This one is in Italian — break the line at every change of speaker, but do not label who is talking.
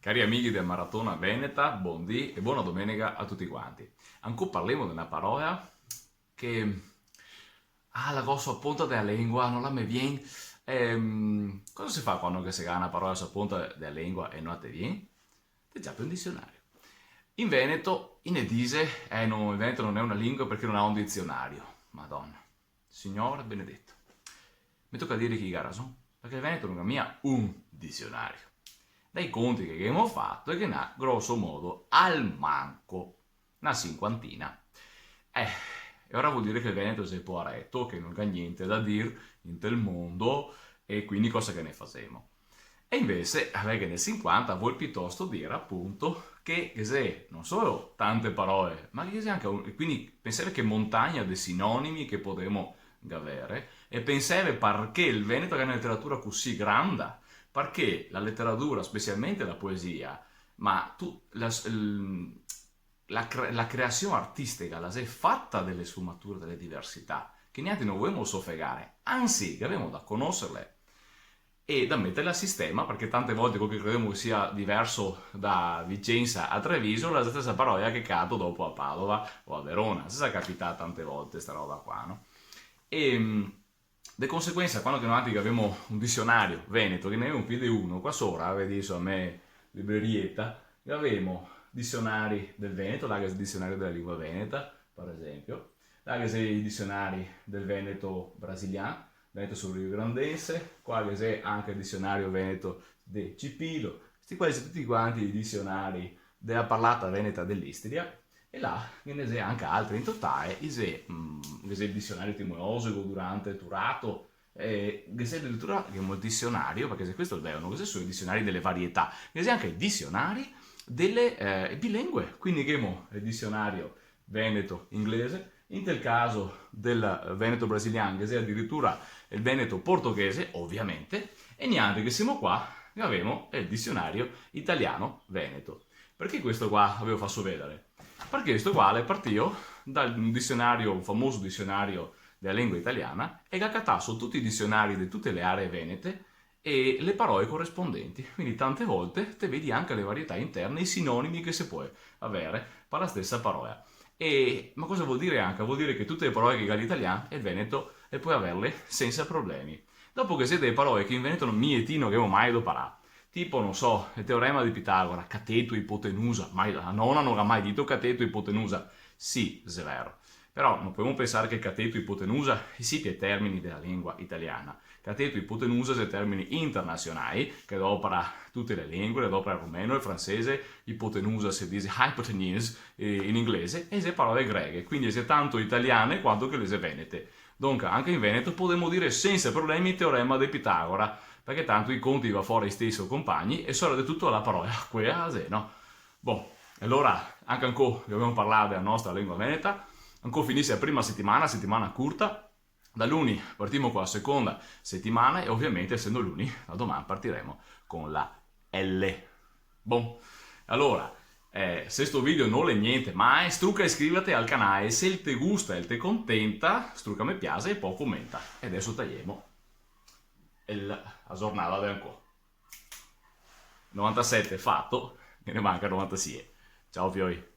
Cari amici del Maratona Veneta, buondì e buona domenica a tutti quanti. Ancora parliamo di una parola che la grossa punta della lingua, non la mi viene. Cosa si fa quando si ha una parola sulla punta della lingua e non ti viene? Ti già un dizionario. In Veneto, in Edise, no, il Veneto non è una lingua perché non ha un dizionario. Madonna, Signore benedetto. Mi tocca dire chi gara sono, perché il Veneto non ha un dizionario. Dai conti che abbiamo fatto è che ne ha grosso modo al manco una cinquantina. E ora vuol dire che il Veneto si è poaretto, che non ha niente da dire in del mondo e quindi cosa che ne facciamo. E invece, che nel 50 vuol piuttosto dire appunto che se non solo tante parole, ma che se anche quindi pensare che montagna dei sinonimi che potremo avere e pensare perché il Veneto è una letteratura così grande, perché la letteratura, specialmente la poesia, ma la creazione artistica la si è fatta delle sfumature, delle diversità, che niente non vogliamo soffegare, anzi, che abbiamo da conoscerle e da metterle a sistema, perché tante volte quello che crediamo che sia diverso da Vicenza a Treviso è la stessa parola che cado dopo a Padova o a Verona. Si sa capita tante volte sta roba qua, no? E di conseguenza, quando che noi abbiamo un dizionario veneto, che ne abbiamo più di uno, qua sopra, vedi a me, librerietta, abbiamo dizionari del Veneto, là che è il dizionario della lingua veneta, per esempio, là che è i dizionari del Veneto brasiliano, Veneto sul Rio Grandense, qua che c'è anche il dizionario veneto di Cipilo, questi qua sono tutti quanti i dizionari della parlata veneta dell'Istria, e là che ne c'è anche altri in totale, c'è il dizionario etimologico durante Turato, che c'è addirittura che è un dizionario, perché se questo è vero, non sono i dizionari delle varietà, che c'è anche i dizionari delle bilingue, quindi che il dizionario veneto-inglese, in quel caso del veneto brasiliano, che c'è addirittura il veneto portoghese, ovviamente, e niente, che siamo qua, e abbiamo il dizionario italiano-veneto. Perché questo qua avevo fatto vedere? Perché questo qua è partito dal dizionario, un famoso dizionario della lingua italiana, e che ha catato tutti i dizionari di tutte le aree venete e le parole corrispondenti. Quindi tante volte te vedi anche le varietà interne, i sinonimi che si può avere per la stessa parola. Ma cosa vuol dire anche? Vuol dire che tutte le parole che ha l'italiano e il veneto e puoi averle senza problemi. Dopo che siete le parole che in veneto non mi etino che ho mai do parà. Tipo, non so, il teorema di Pitagora, cateto ipotenusa, mai, la nonna non ha mai detto cateto ipotenusa. Sì, è vero. Però non possiamo pensare che cateto ipotenusa sia i termini della lingua italiana. Cateto ipotenusa sono termini internazionali che adopera tutte le lingue, adopera il rumeno, il francese, ipotenusa si dice hypotenuse in inglese, e le parole greche, quindi è tanto italiane quanto che le venete. Dunque, anche in Veneto potremmo dire senza problemi il teorema di Pitagora, perché tanto i conti va fuori stesso compagni e solo di tutto la parola quella, no? Boh, allora, anche ancora dobbiamo parlare della nostra lingua veneta, ancora finisce la prima settimana curta, da lunedì partiamo con la seconda settimana e ovviamente essendo lunedì, da domani partiremo con la L. Bon, allora, se sto video non è niente mai, strucca e iscriviti al canale, se ti gusta e ti contenta, strucca mi piace e poi commenta. E adesso tagliamo la giornata del ancora. 97 fatto, e ne manca 96. Ciao fioi.